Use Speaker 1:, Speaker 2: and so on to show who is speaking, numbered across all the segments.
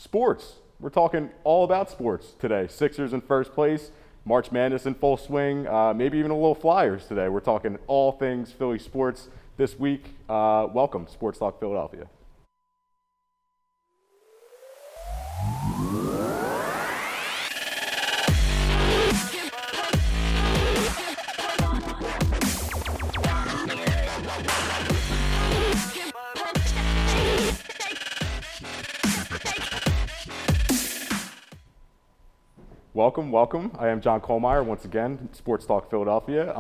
Speaker 1: Sports. We're talking all about sports today. Sixers in first place, March Madness in full swing, maybe even a little Flyers today. We're talking all things Philly sports this week. Welcome, SportsTalk Philadelphia. Welcome. I am John Kuhlmeier, once again, SportsTalk Philadelphia.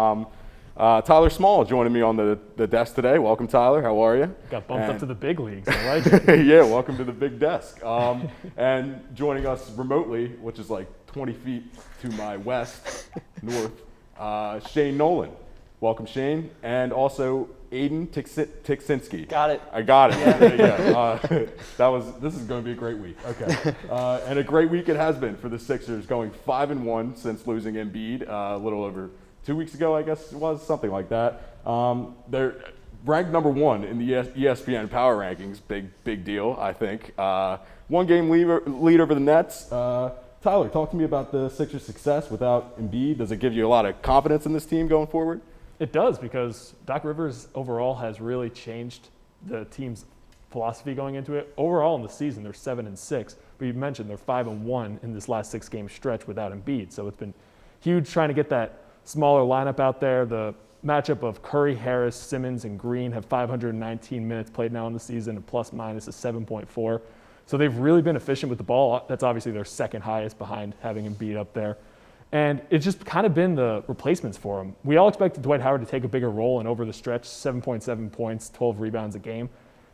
Speaker 1: Tyler Small joining me on the desk today. Welcome, Tyler. How are you?
Speaker 2: Got bumped up to the big leagues. I like it.
Speaker 1: Yeah, welcome to the big desk. And joining us remotely, which is like 20 feet to my north, Shane Nolan. Welcome, Shane. And also Aiden Tiksinski.
Speaker 3: Got it.
Speaker 1: I got it. Yeah. There you go. This is going to be a great week. Okay. And a great week it has been for the Sixers, going 5-1 since losing Embiid a little over 2 weeks ago, I guess it was, something like that. They're ranked number 1 in the ESPN Power Rankings. Big deal, I think. 1 game lead over the Nets. Tyler, talk to me about the Sixers' success without Embiid. Does it give you a lot of confidence in this team going forward?
Speaker 2: It does, because Doc Rivers overall has really changed the team's philosophy going into it. Overall in the season, they're 7-6, but you mentioned they're 5-1 in this last 6-game stretch without Embiid. So it's been huge trying to get that smaller lineup out there. The matchup of Curry, Harris, Simmons, and Green have 519 minutes played now in the season, and plus minus is 7.4. So they've really been efficient with the ball. That's obviously their second highest behind having Embiid up there. And it's just kind of been the replacements for him. We all expected Dwight Howard to take a bigger role, and over the stretch, 7.7 points, 12 rebounds a game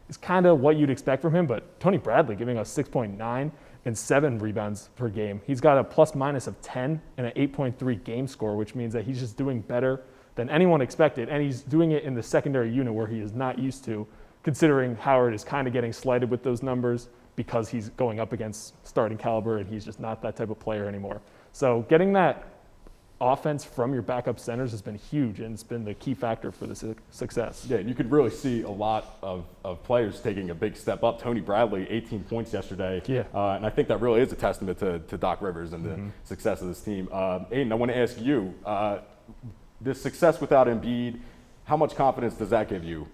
Speaker 2: is kind of what you'd expect from him. But Tony Bradley giving us 6.9 and 7 rebounds per game. He's got a plus minus of 10 and an 8.3 game score, which means that he's just doing better than anyone expected. And he's doing it in the secondary unit where he is not used to, considering Howard is kind of getting slighted with those numbers because he's going up against starting caliber and he's just not that type of player anymore. So getting that offense from your backup centers has been huge, and it's been the key factor for the success.
Speaker 1: Yeah, you could really see a lot of players taking a big step up. Tony Bradley, 18 points yesterday.
Speaker 2: Yeah.
Speaker 1: And I think that really is a testament to Doc Rivers and the success of this team. Aiden, I want to ask you, this success without Embiid, how much confidence does that give you?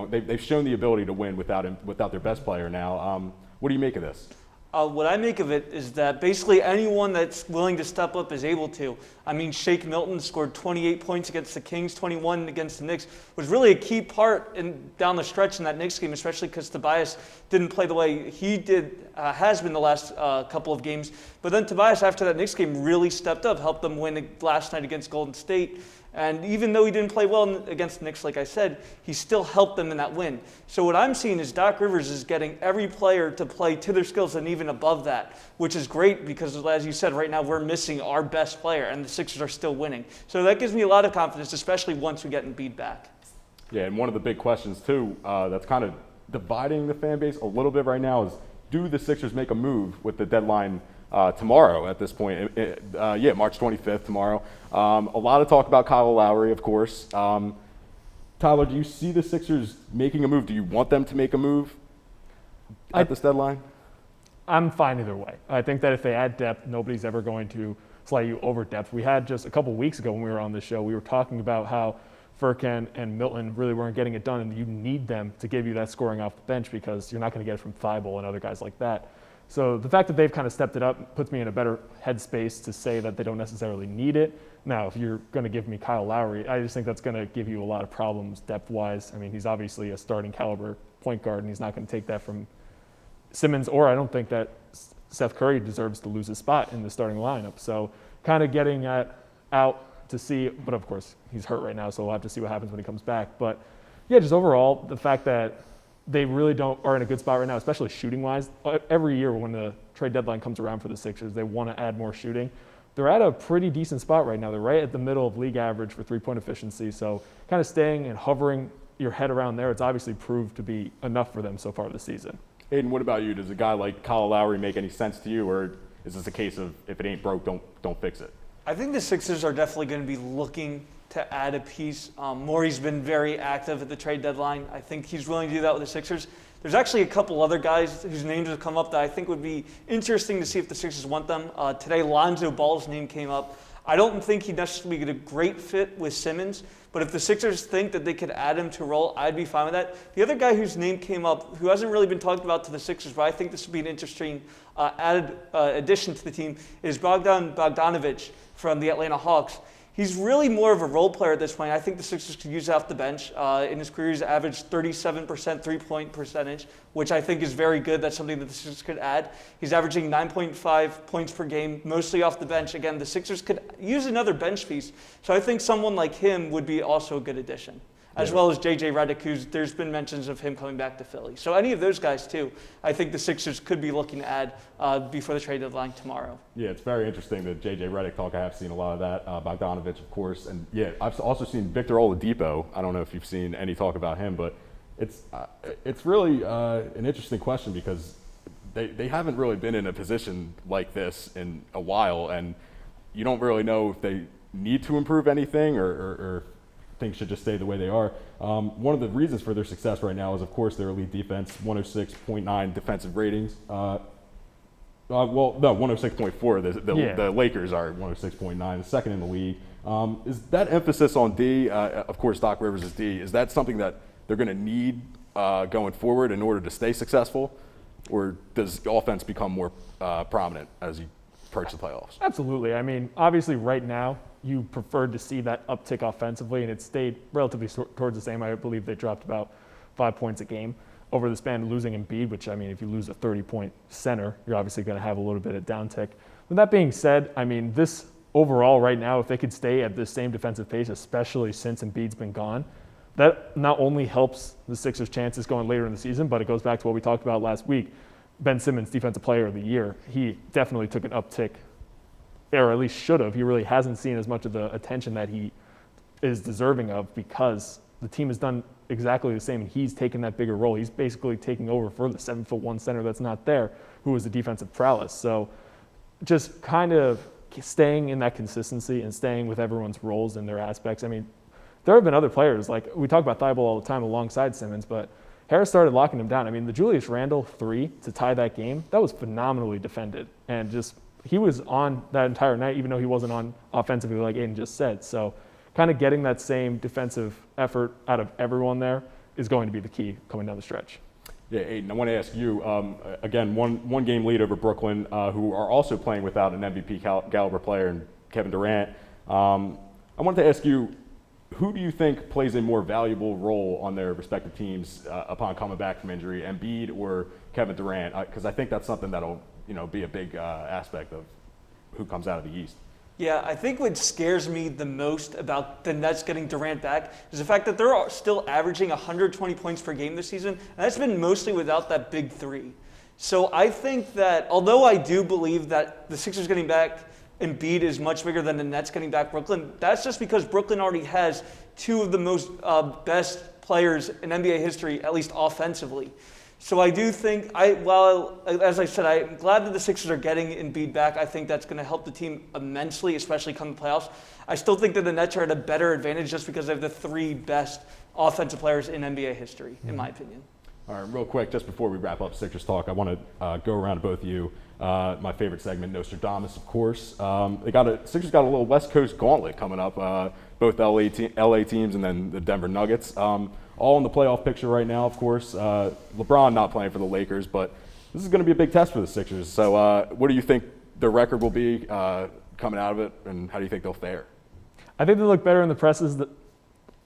Speaker 1: They've shown the ability to win without their best player now. What do you make of this?
Speaker 3: What I make of it is that basically anyone that's willing to step up is able to. I mean, Shake Milton scored 28 points against the Kings, 21 against the Knicks. Was really a key part down the stretch in that Knicks game, especially because Tobias didn't play the way he has been the last couple of games. But then Tobias, after that Knicks game, really stepped up, helped them win last night against Golden State. And even though he didn't play well against the Knicks, like I said, he still helped them in that win. So what I'm seeing is Doc Rivers is getting every player to play to their skills and even above that, which is great because, as you said, right now we're missing our best player, and the Sixers are still winning. So that gives me a lot of confidence, especially once we get Embiid back.
Speaker 1: Yeah, and one of the big questions, too, that's kind of dividing the fan base a little bit right now is, do the Sixers make a move with the deadline tomorrow at this point? March 25th, tomorrow. A lot of talk about Kyle Lowry, of course. Tyler, do you see the Sixers making a move? Do you want them to make a move at this deadline?
Speaker 2: I'm fine either way. I think that if they add depth, nobody's ever going to slight you over depth. We had just a couple weeks ago when we were on this show, we were talking about how Furkan and Milton really weren't getting it done, and you need them to give you that scoring off the bench because you're not going to get it from Thibault and other guys like that. So the fact that they've kind of stepped it up puts me in a better headspace to say that they don't necessarily need it. Now, if you're going to give me Kyle Lowry, I just think that's going to give you a lot of problems depth-wise. I mean, he's obviously a starting caliber point guard, and he's not going to take that from Simmons, or I don't think that Seth Curry deserves to lose his spot in the starting lineup. So kind of getting that out to see, but of course, he's hurt right now, so we'll have to see what happens when he comes back. But yeah, just overall, the fact that they really are in a good spot right now, especially shooting-wise. Every year when the trade deadline comes around for the Sixers, they want to add more shooting. They're at a pretty decent spot right now. They're right at the middle of league average for three-point efficiency. So kind of staying and hovering your head around there, it's obviously proved to be enough for them so far this season.
Speaker 1: Aiden, what about you? Does a guy like Kyle Lowry make any sense to you, or is this a case of if it ain't broke, don't fix it?
Speaker 3: I think the Sixers are definitely going to be looking to add a piece. Morey's been very active at the trade deadline. I think he's willing to do that with the Sixers. There's actually a couple other guys whose names have come up that I think would be interesting to see if the Sixers want them. Today, Lonzo Ball's name came up. I don't think he'd necessarily get a great fit with Simmons, but if the Sixers think that they could add him to a role, I'd be fine with that. The other guy whose name came up, who hasn't really been talked about to the Sixers, but I think this would be an interesting added addition to the team, is Bogdanovich from the Atlanta Hawks. He's really more of a role player at this point. I think the Sixers could use off the bench. In his career, he's averaged 37% three-point percentage, which I think is very good. That's something that the Sixers could add. He's averaging 9.5 points per game, mostly off the bench. Again, the Sixers could use another bench piece. So I think someone like him would be also a good addition, as well as J.J. Redick, there's been mentions of him coming back to Philly. So any of those guys, too, I think the Sixers could be looking to add before the trade deadline tomorrow.
Speaker 1: Yeah, it's very interesting, the J.J. Redick talk. I have seen a lot of that. Bogdanovich, of course. And, yeah, I've also seen Victor Oladipo. I don't know if you've seen any talk about him, but it's really an interesting question because they haven't really been in a position like this in a while, and you don't really know if they need to improve anything or things should just stay the way they are. One of the reasons for their success right now is, of course, their elite defense, 106.9 defensive ratings. 106.4. The Lakers are 106.9, the second in the league. Is that emphasis on D, of course, Doc Rivers is D, is that something that they're going to need going forward in order to stay successful? Or does offense become more prominent as you approach the playoffs?
Speaker 2: Absolutely. I mean, obviously right now, you preferred to see that uptick offensively, and it stayed relatively towards the same. I believe they dropped about 5 points a game over the span of losing Embiid, which, I mean, if you lose a 30-point center, you're obviously going to have a little bit of downtick. With that being said, I mean, this overall right now, if they could stay at this same defensive pace, especially since Embiid's been gone, that not only helps the Sixers' chances going later in the season, but it goes back to what we talked about last week. Ben Simmons, Defensive Player of the Year, he definitely took an uptick, or at least should have. He really hasn't seen as much of the attention that he is deserving of because the team has done exactly the same, and he's taken that bigger role. He's basically taking over for the 7'1" center that's not there, who is the defensive prowess. So just kind of staying in that consistency and staying with everyone's roles and their aspects. I mean, there have been other players, like we talk about Thibault all the time alongside Simmons, but Harris started locking him down. I mean, the Julius Randle 3 to tie that game, that was phenomenally defended. And just he was on that entire night, even though he wasn't on offensively like Aiden just said. So kind of getting that same defensive effort out of everyone there is going to be the key coming down the stretch.
Speaker 1: Yeah, Aiden, I want to ask you, again, one game lead over Brooklyn, who are also playing without an MVP caliber player in Kevin Durant. I wanted to ask you, who do you think plays a more valuable role on their respective teams upon coming back from injury, Embiid or Kevin Durant? Because I think that's something that'll be a big aspect of who comes out of the East.
Speaker 3: Yeah, I think what scares me the most about the Nets getting Durant back is the fact that they're still averaging 120 points per game this season, and that's been mostly without that big three. So I think that, although I do believe that the Sixers getting back Embiid is much bigger than the Nets getting back Brooklyn, that's just because Brooklyn already has two of the most best players in NBA history, at least offensively. So I do think, as I said, I'm glad that the Sixers are getting Embiid back. I think that's going to help the team immensely, especially come the playoffs. I still think that the Nets are at a better advantage just because they have the three best offensive players in NBA history, in my opinion.
Speaker 1: All right, real quick, just before we wrap up Sixers talk, I want to go around to both of you. My favorite segment, Nostradamus, of course. Sixers got a little West Coast gauntlet coming up. Both LA teams and then the Denver Nuggets. All in the playoff picture right now, of course. LeBron not playing for the Lakers, but this is going to be a big test for the Sixers. So what do you think their record will be coming out of it, and how do you think they'll fare?
Speaker 2: I think they look better in the presses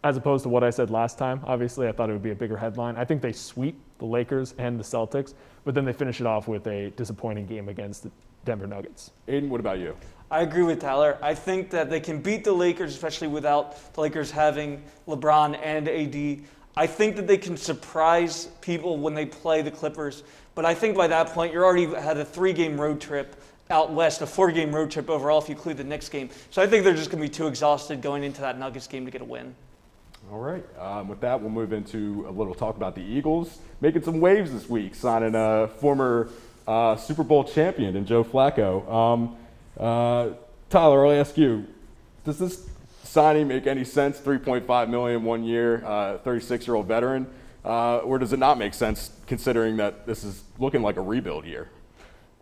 Speaker 2: as opposed to what I said last time. Obviously, I thought it would be a bigger headline. I think they sweep the Lakers and the Celtics, but then they finish it off with a disappointing game against the Denver Nuggets.
Speaker 1: Aiden, what about you?
Speaker 3: I agree with Tyler. I think that they can beat the Lakers, especially without the Lakers having LeBron and AD. I think that they can surprise people when they play the Clippers, but I think by that point you're already had a 3-game road trip out west, a 4-game road trip overall if you include the Knicks game. So I think they're just going to be too exhausted going into that Nuggets game to get a win.
Speaker 1: All right. With that, we'll move into a little talk about the Eagles making some waves this week, signing a former Super Bowl champion in Joe Flacco. Tyler, I'll ask you, does this signing make any sense? $3.5 million 1 year, 36-year-old veteran. or does it not make sense considering that this is looking like a rebuild year?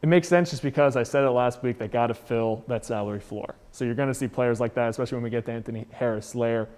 Speaker 2: It makes sense just because I said it last week, they got to fill that salary floor. So you're going to see players like that, especially when we get to Anthony Harris later,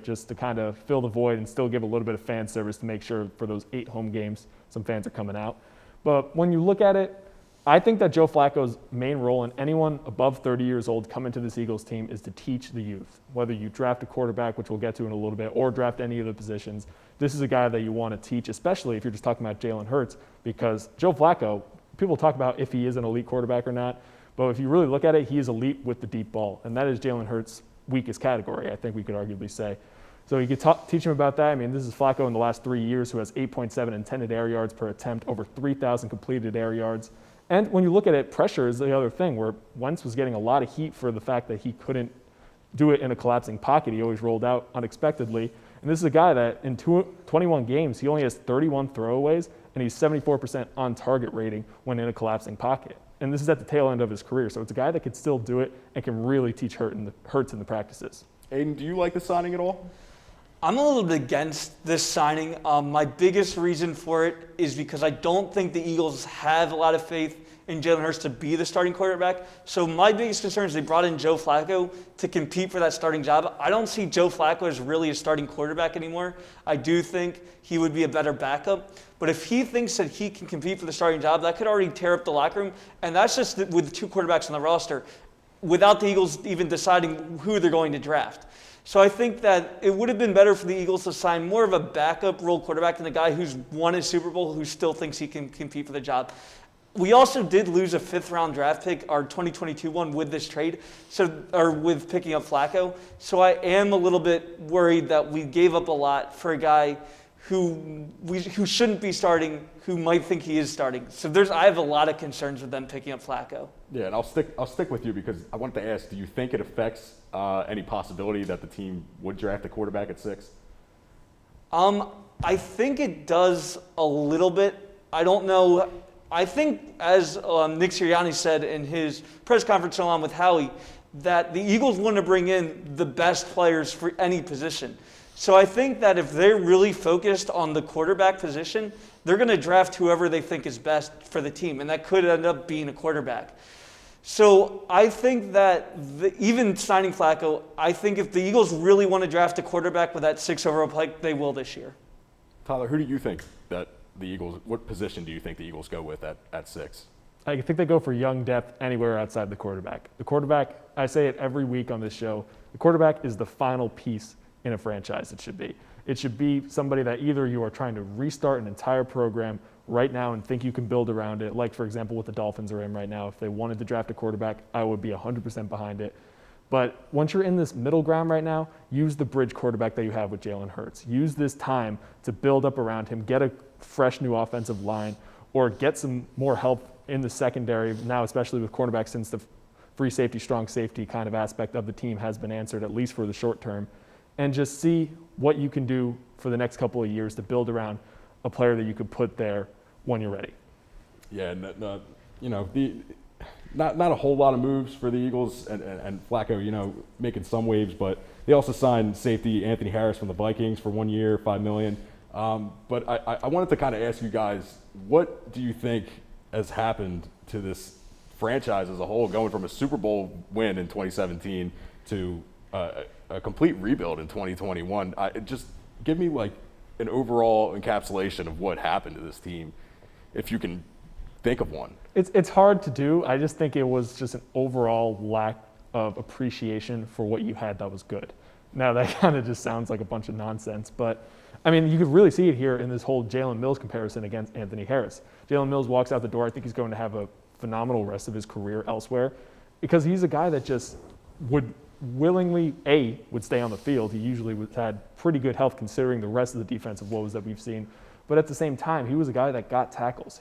Speaker 2: just to kind of fill the void and still give a little bit of fan service to make sure for those 8 home games, some fans are coming out. But when you look at it, I think that Joe Flacco's main role in anyone above 30 years old coming to this Eagles team is to teach the youth. Whether you draft a quarterback, which we'll get to in a little bit, or draft any of the positions, this is a guy that you want to teach, especially if you're just talking about Jalen Hurts, because Joe Flacco, people talk about if he is an elite quarterback or not, but if you really look at it, he is elite with the deep ball, and that is Jalen Hurts' weakest category, I think we could arguably say. So you could teach him about that. I mean, this is Flacco in the last 3 years who has 8.7 intended air yards per attempt, over 3,000 completed air yards. And when you look at it, pressure is the other thing, where Wentz was getting a lot of heat for the fact that he couldn't do it in a collapsing pocket. He always rolled out unexpectedly. And this is a guy that in 21 games, he only has 31 throwaways, and he's 74% on target rating when in a collapsing pocket. And this is at the tail end of his career. So it's a guy that could still do it and can really teach Hurts in the practices.
Speaker 1: Aiden, do you like the signing at all?
Speaker 3: I'm a little bit against this signing. My biggest reason for it is because I don't think the Eagles have a lot of faith in Jalen Hurts to be the starting quarterback. So my biggest concern is they brought in Joe Flacco to compete for that starting job. I don't see Joe Flacco as really a starting quarterback anymore. I do think he would be a better backup. But if he thinks that he can compete for the starting job, that could already tear up the locker room. And that's just with 2 quarterbacks on the roster, without the Eagles even deciding who they're going to draft. So I think that it would have been better for the Eagles to sign more of a backup role quarterback than a guy who's won a Super Bowl, who still thinks he can compete for the job. We also did lose a 5th-round draft pick, our 2022 one, with this trade, or with picking up Flacco. So I am a little bit worried that we gave up a lot for a guy who shouldn't be starting, who might think he is starting. So I have a lot of concerns with them picking up Flacco.
Speaker 1: Yeah, and I'll stick with you because I wanted to ask, do you think it affects any possibility that the team would draft a quarterback at 6?
Speaker 3: I think it does a little bit. I don't know. I think, as Nick Sirianni said in his press conference along with Howie, that the Eagles want to bring in the best players for any position. So I think that if they're really focused on the quarterback position, they're going to draft whoever they think is best for the team, and that could end up being a quarterback. So I think that even signing Flacco, I think if the Eagles really want to draft a quarterback with that 6 overall pick, they will this year.
Speaker 1: Tyler, who do you think that the Eagles, what position do you think the Eagles go with at 6?
Speaker 2: I think they go for young depth anywhere outside the quarterback. The quarterback, I say it every week on this show, the quarterback is the final piece in a franchise. It should be. It should be somebody that either you are trying to restart an entire program right now and think you can build around it, like, for example, what the Dolphins are in right now. If they wanted to draft a quarterback, I would be 100% behind it. But once you're in this middle ground right now, use the bridge quarterback that you have with Jalen Hurts. Use this time to build up around him, get a fresh new offensive line, or get some more help in the secondary now, especially with cornerbacks, since the free safety, strong safety kind of aspect of the team has been answered, at least for the short term, and just see what you can do for the next couple of years to build around a player that you could put there when you're ready.
Speaker 1: Yeah, not a whole lot of moves for the Eagles and Flacco, making some waves, but they also signed safety Anthony Harris from the Vikings for 1 year, $5 million. But I wanted to kind of ask you guys, what do you think has happened to this franchise as a whole, going from a Super Bowl win in 2017 to a complete rebuild in 2021? Just give me like an overall encapsulation of what happened to this team, if you can think of one.
Speaker 2: It's hard to do. I just think it was just an overall lack of appreciation for what you had that was good. Now, that kind of just sounds like a bunch of nonsense, but I mean, you could really see it here in this whole Jalen Mills comparison against Anthony Harris. Jalen Mills walks out the door. I think he's going to have a phenomenal rest of his career elsewhere because he's a guy that just would willingly, would stay on the field. He usually had pretty good health considering the rest of the defensive woes that we've seen. But at the same time, he was a guy that got tackles.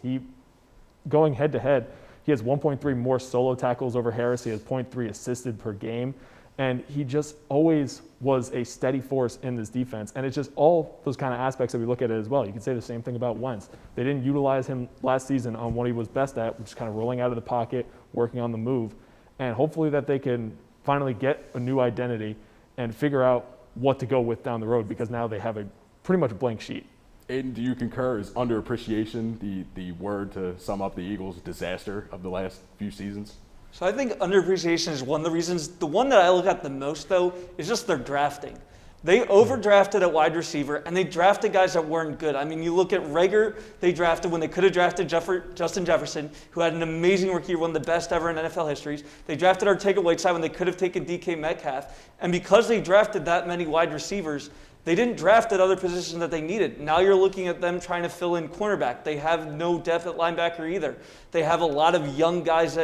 Speaker 2: Going head to head, he has 1.3 more solo tackles over Harris. He has 0.3 assisted per game. And he just always was a steady force in this defense. And it's just all those kind of aspects that we look at it as well. You can say the same thing about Wentz. They didn't utilize him last season on what he was best at, which is kind of rolling out of the pocket, working on the move. And hopefully that they can finally get a new identity and figure out what to go with down the road, because now they have a pretty much blank sheet.
Speaker 1: Aiden, do you concur? Is underappreciation the word to sum up the Eagles' disaster of the last few seasons?
Speaker 3: So I think underappreciation is one of the reasons. The one that I look at the most, though, is just their drafting. They overdrafted at wide receiver, and they drafted guys that weren't good. I mean, you look at Rager, they drafted when they could have drafted Justin Jefferson, who had an amazing rookie year, one of the best ever in NFL histories. They drafted Ortega-Whiteside when they could have taken DK Metcalf. And because they drafted that many wide receivers, they didn't draft at other positions that they needed. Now you're looking at them trying to fill in cornerback. They have no depth at linebacker either. They have a lot of young guys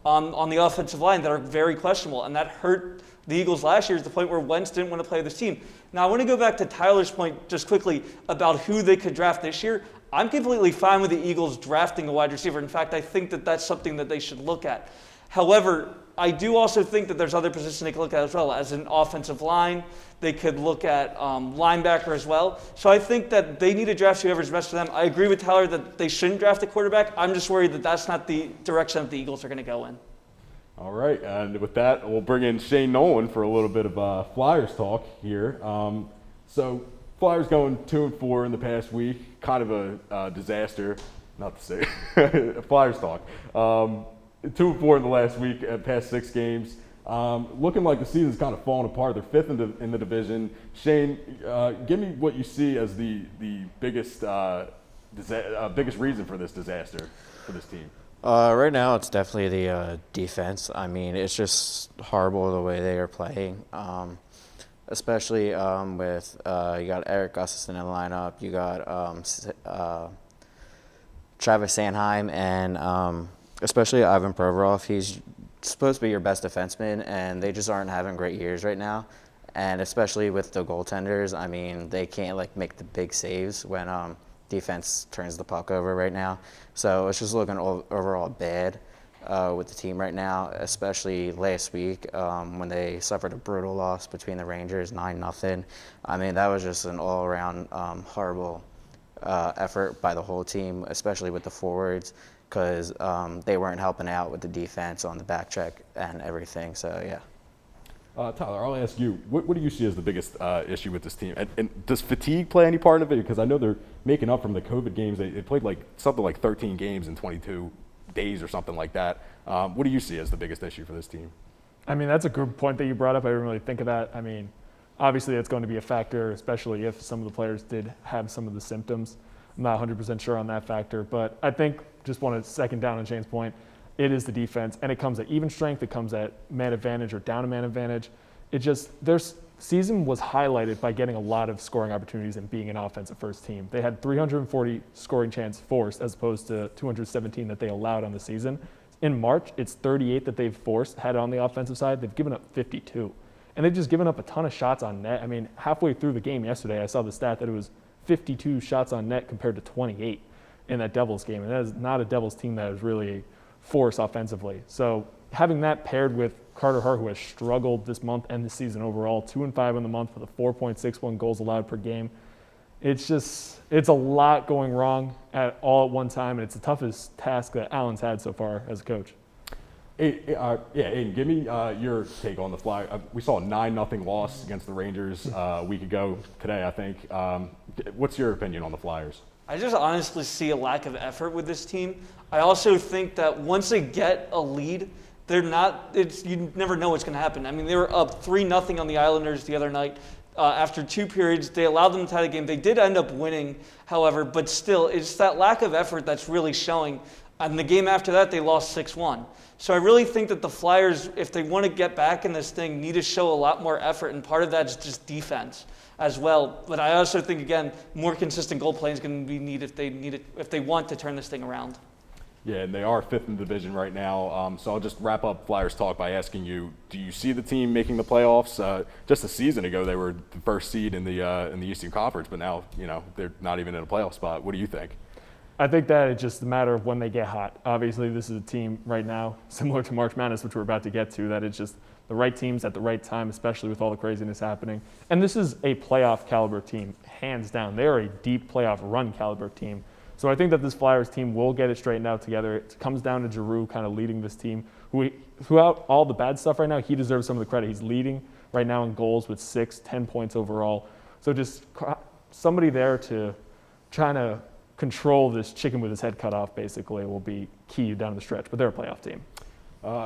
Speaker 3: on the offensive line that are very questionable, and that hurt the Eagles last year to the point where Wentz didn't want to play this team. Now, I want to go back to Tyler's point just quickly about who they could draft this year. I'm completely fine with the Eagles drafting a wide receiver. In fact, I think that that's something that they should look at. However, I do also think that there's other positions they could look at as well. As an offensive line, they could look at linebacker as well. So I think that they need to draft whoever's best for them. I agree with Tyler that they shouldn't draft a quarterback. I'm just worried that that's not the direction that the Eagles are going to go in.
Speaker 1: All right, and with that, we'll bring in Shane Nolan for a little bit of Flyers talk here. So Flyers going 2-4 in the past week, kind of a disaster, not to say Flyers talk. 2-4 in the last week, past 6 games. Looking like the season's kind of falling apart. They're fifth in the division. Shane, give me what you see as the biggest biggest reason for this disaster for this team.
Speaker 4: Right now, it's definitely the defense. I mean, it's just horrible the way they are playing, especially with you got Eric Gustafson in the lineup. You got Travis Sanheim and especially Ivan Provorov. He's supposed to be your best defenseman, and they just aren't having great years right now. And especially with the goaltenders, I mean, they can't make the big saves when defense turns the puck over right now. So it's just looking overall bad with the team right now, especially last week when they suffered a brutal loss between the Rangers, 9-0. I mean, that was just an all-around horrible effort by the whole team, especially with the forwards, because they weren't helping out with the defense on the back check and everything. So, yeah.
Speaker 1: Tyler, I'll ask you, what do you see as the biggest issue with this team? And does fatigue play any part of it? Because I know they're making up from the COVID games. They played something like 13 games in 22 days or something like that. What do you see as the biggest issue for this team?
Speaker 2: I mean, that's a good point that you brought up. I didn't really think of that. I mean, obviously it's going to be a factor, especially if some of the players did have some of the symptoms. I'm not 100% sure on that factor, but I think, just want to second down on Shane's point, it is the defense, and it comes at even strength, it comes at man advantage or down a man advantage. It just, their season was highlighted by getting a lot of scoring opportunities and being an offensive first team. They had 340 scoring chance forced as opposed to 217 that they allowed on the season. In March, it's 38 that they've had on the offensive side. They've given up 52. And they've just given up a ton of shots on net. I mean, halfway through the game yesterday, I saw the stat that it was 52 shots on net compared to 28 in that Devils game. And that is not a Devils team that is really force offensively. So having that paired with Carter Hart, who has struggled this month and this season overall, 2-5 in the month with a 4.61 goals allowed per game. It's a lot going wrong all at one time, and it's the toughest task that Allen's had so far as a coach. Aiden, give me your take on the Flyers. We saw a 9-0 loss against the Rangers a week ago today, I think. What's your opinion on the Flyers?
Speaker 3: I just honestly see a lack of effort with this team. I also think that once they get a lead, you never know what's going to happen. I mean, they were up 3-0 on the Islanders the other night. After 2 periods, they allowed them to tie the game. They did end up winning, however, but still, it's that lack of effort that's really showing. And the game after that, they lost 6-1. So I really think that the Flyers, if they want to get back in this thing, need to show a lot more effort, and part of that is just defense as well. But I also think, again, more consistent goal playing is going to be needed if they want to turn this thing around.
Speaker 1: Yeah, and they are fifth in the division right now. So I'll just wrap up Flyers talk by asking you: do you see the team making the playoffs? Just a season ago, they were the first seed in the Eastern Conference, but now they're not even in a playoff spot. What do you think?
Speaker 2: I think that it's just a matter of when they get hot. Obviously, this is a team right now, similar to March Madness, which we're about to get to, that it's just the right teams at the right time, especially with all the craziness happening. And this is a playoff caliber team, hands down. They are a deep playoff run caliber team. So I think that this Flyers team will get it straightened out together. It comes down to Giroux kind of leading this team. Throughout all the bad stuff right now, he deserves some of the credit. He's leading right now in goals with 10 points overall. So just somebody there to trying to control this chicken with his head cut off basically will be key down the stretch. But they're a playoff team.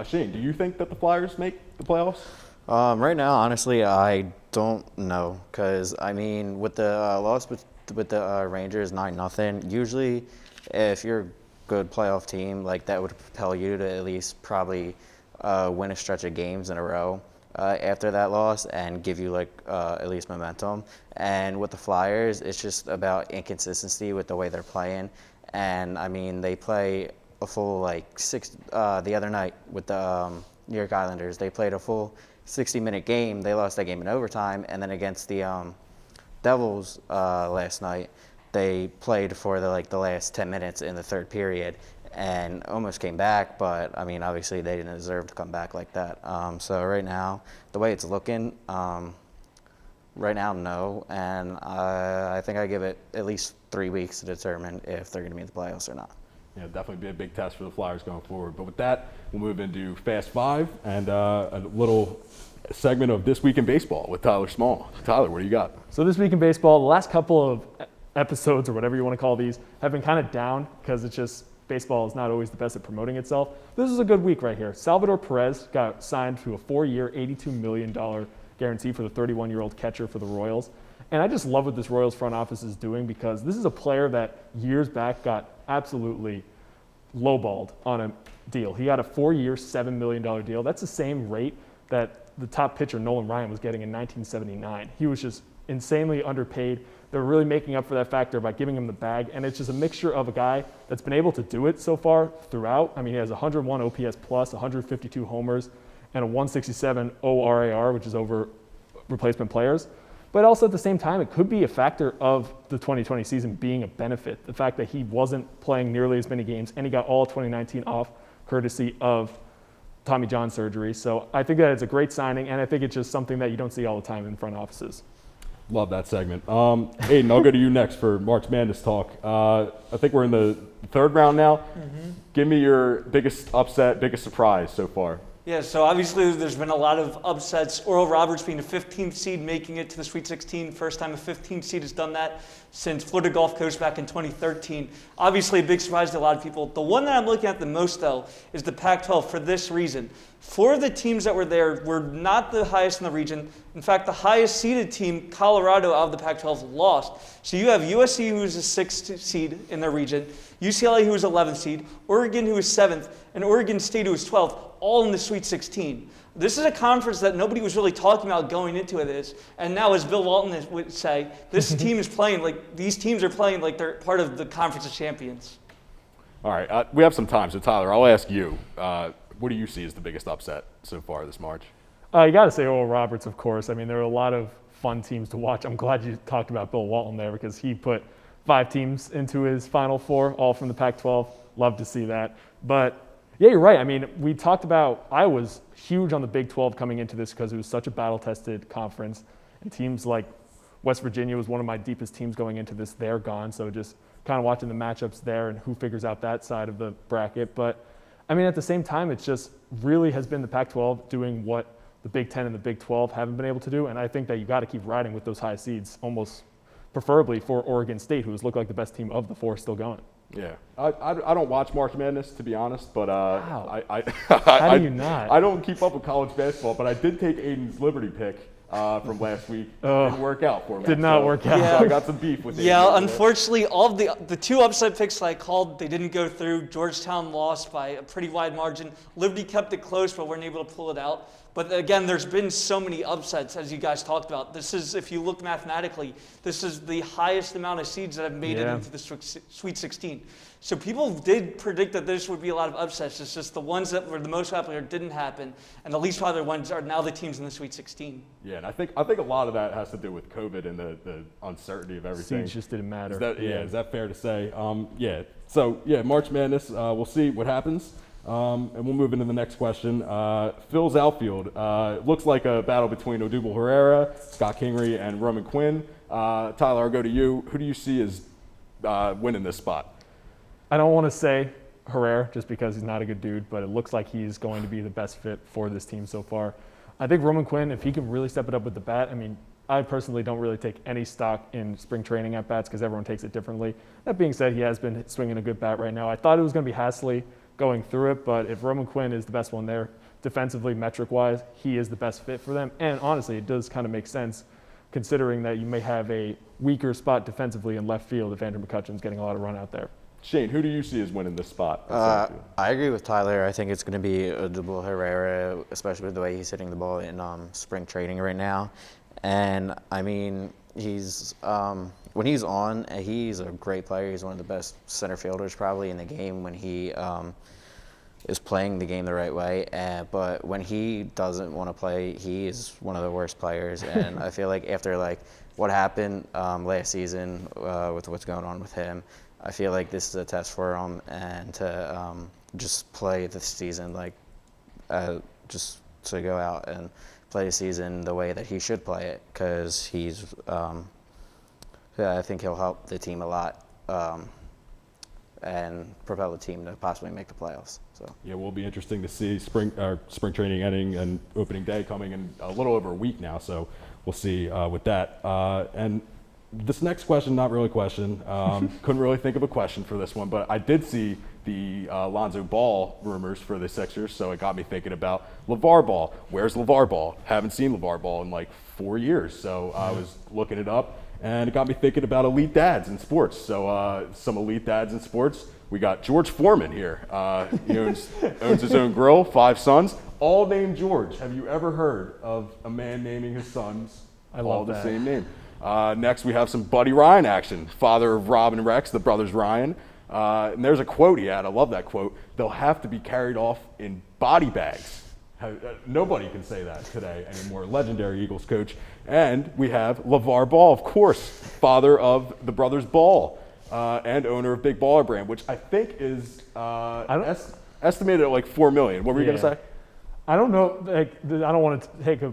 Speaker 1: Shane, do you think that the Flyers make the playoffs?
Speaker 4: Right now, honestly, I don't know because, I mean, with the loss with the Rangers 9-0, usually if you're a good playoff team, like that would propel you to at least probably win a stretch of games in a row after that loss and give you like at least momentum. And with the Flyers, it's just about inconsistency with the way they're playing. And, I mean, they play a full the other night with the New York Islanders. They played a full 60-minute game. They lost that game in overtime. And then against the Devils last night, they played for the last 10 minutes in the third period and almost came back. But, I mean, obviously they didn't deserve to come back like that. So right now, the way it's looking, right now, no. And I think I give it at least 3 weeks to determine if they're going to be in the playoffs or not.
Speaker 1: Yeah, definitely be a big test for the Flyers going forward. But with that, we'll move into Fast Five and a little segment of This Week in Baseball with Tyler Small. Tyler, what do you got?
Speaker 2: So this week in baseball, the last couple of episodes or whatever you want to call these have been kind of down because it's just baseball is not always the best at promoting itself. This is a good week right here. Salvador Perez got signed to a 4-year, $82 million guarantee for the 31-year-old catcher for the Royals. And I just love what this Royals front office is doing because this is a player that years back got absolutely lowballed on a deal. He got a 4-year, $7 million deal. That's the same rate that the top pitcher, Nolan Ryan, was getting in 1979. He was just insanely underpaid. They're really making up for that factor by giving him the bag. And it's just a mixture of a guy that's been able to do it so far throughout. I mean, he has 101 OPS plus, 152 homers, and a 167 ORAR, which is over replacement players. But also at the same time, it could be a factor of the 2020 season being a benefit. The fact that he wasn't playing nearly as many games and he got all of 2019 off courtesy of Tommy John surgery. So I think that it's a great signing, and I think it's just something that you don't see all the time in front offices.
Speaker 1: Love that segment. Aiden, I'll go to you next for March Madness talk. I think we're in the third round now. Mm-hmm. Give me your biggest upset, biggest surprise so far.
Speaker 3: Yeah, so obviously there's been a lot of upsets. Oral Roberts being the 15th seed, making it to the Sweet 16. First time a 15th seed has done that since Florida Gulf Coast back in 2013. Obviously a big surprise to a lot of people. The one that I'm looking at the most, though, is the Pac-12 for this reason. 4 of the teams that were there were not the highest in the region. In fact, the highest seeded team, Colorado, out of the Pac-12 lost. So you have USC, who is a 6th seed in their region, UCLA, who is 11th seed, Oregon, who is 7th, and Oregon State, who is 12th, all in the Sweet 16. This is a conference that nobody was really talking about going into this. And now, as Bill Walton would say, this team is playing like these teams are playing like they're part of the Conference of Champions.
Speaker 1: All right, we have some time, so Tyler, I'll ask you. What do you see as the biggest upset so far this March?
Speaker 2: You got to say Oral Roberts, of course. I mean, there are a lot of fun teams to watch. I'm glad you talked about Bill Walton there because he put 5 teams into his Final Four, all from the Pac-12. Love to see that. But yeah, you're right. I mean, we talked about I was huge on the Big 12 coming into this because it was such a battle-tested conference. And teams like West Virginia was one of my deepest teams going into this. They're gone. So just kind of watching the matchups there and who figures out that side of the bracket. But I mean, at the same time, it's just really has been the Pac-12 doing what the Big 10 and the Big 12 haven't been able to do. And I think that you got to keep riding with those high seeds, almost preferably for Oregon State, who has looked like the best team of the 4 still going.
Speaker 1: Yeah, I don't watch March Madness, to be honest, but
Speaker 2: Wow.
Speaker 1: How
Speaker 2: How do you not?
Speaker 1: I don't keep up with college basketball, but I did take Aiden's Liberty pick from last week. Didn't work out for me.
Speaker 2: Did not work out.
Speaker 3: Yeah.
Speaker 1: I got some beef with Aiden.
Speaker 3: Yeah, unfortunately, all of the 2 upset picks I called, they didn't go through. Georgetown lost by a pretty wide margin. Liberty kept it close, but weren't able to pull it out. But again, there's been so many upsets, as you guys talked about. This is, if you look mathematically, this is the highest amount of seeds that have made it into the Sweet 16. So people did predict that this would be a lot of upsets. It's just the ones that were the most popular didn't happen, and the least popular ones are now the teams in the Sweet 16.
Speaker 1: Yeah, and I think a lot of that has to do with COVID and the uncertainty of everything.
Speaker 2: Seeds just didn't matter.
Speaker 1: Is that fair to say? So March Madness. We'll see what happens. And we'll move into the next question. Phil's outfield looks like a battle between Odubel Herrera, Scott Kingery, and Roman Quinn. Tyler, I'll go to you. Who do you see as winning this spot?
Speaker 2: I don't want to say Herrera just because he's not a good dude, but it looks like he's going to be the best fit for this team so far. I think Roman Quinn, if he can really step it up with the bat, I mean, I personally don't really take any stock in spring training at bats because everyone takes it differently. That being said, he has been swinging a good bat right now. I thought it was going to be Hasley going through it, but if Roman Quinn is the best one there, defensively, metric-wise, he is the best fit for them. And honestly, it does kind of make sense considering that you may have a weaker spot defensively in left field if Andrew McCutcheon's getting a lot of run out there.
Speaker 1: Shane, who do you see as winning this spot?
Speaker 4: I agree with Tyler. I think it's going to be Odubel Herrera, especially with the way he's hitting the ball in spring training right now. And, I mean, he's when he's on, he's a great player. He's one of the best center fielders probably in the game when he is playing the game the right way. But when he doesn't want to play, he is one of the worst players. And I feel like after, like, what happened last season with what's going on with him, I feel like this is a test for him, and to just play this season, like, just to go out and play the season the way that he should play it, because he's, I think he'll help the team a lot and propel the team to possibly make the playoffs. So
Speaker 1: yeah, will be interesting to see spring training ending and opening day coming in a little over a week now. So we'll see with that. And this next question, not really a question. Couldn't really think of a question for this one, but I did see the Lonzo Ball rumors for the Sixers, so it got me thinking about Lavar Ball. Where's Lavar Ball? Haven't seen Lavar Ball in like 4 years, so I was looking it up, and it got me thinking about elite dads in sports. So some elite dads in sports. We got George Foreman here. He owns his own grill, 5 sons, all named George. Have you ever heard of a man naming his sons all the same name? Next, we have some Buddy Ryan action, father of Rob and Rex, the brothers Ryan. And there's a quote he had. I love that quote. They'll have to be carried off in body bags. Nobody can say that today anymore. Legendary Eagles coach. And we have Lavar Ball, of course, father of the brothers Ball, and owner of Big Baller Brand, which I think is estimated at like $4 million. What were you going to say?
Speaker 2: I don't know. Like, I don't want to take a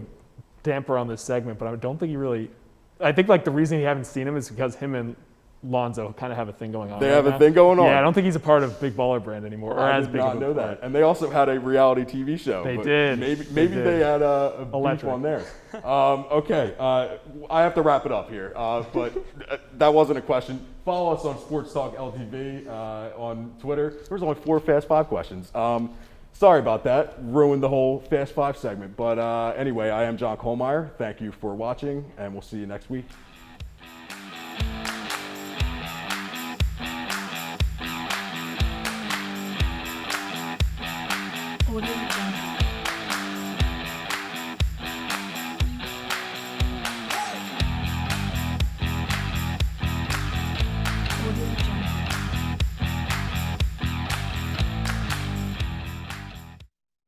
Speaker 2: damper on this segment, but I don't think he really. I think like the reason you haven't seen him is because him and Lonzo kind of have a thing going on.
Speaker 1: They have a thing going on.
Speaker 2: Yeah, I don't think he's a part of Big Baller Brand anymore, or as big.
Speaker 1: I did not know that. And they also had a reality TV show.
Speaker 2: They did.
Speaker 1: Maybe they had a beef on there. Okay, I have to wrap it up here. But that wasn't a question. Follow us on SportsTalk LTV on Twitter. There's only 4 Fast 5 questions. Sorry about that. Ruined the whole Fast 5 segment. But anyway, I am John Kuhlmeier. Thank you for watching, and we'll see you next week.
Speaker 5: Audio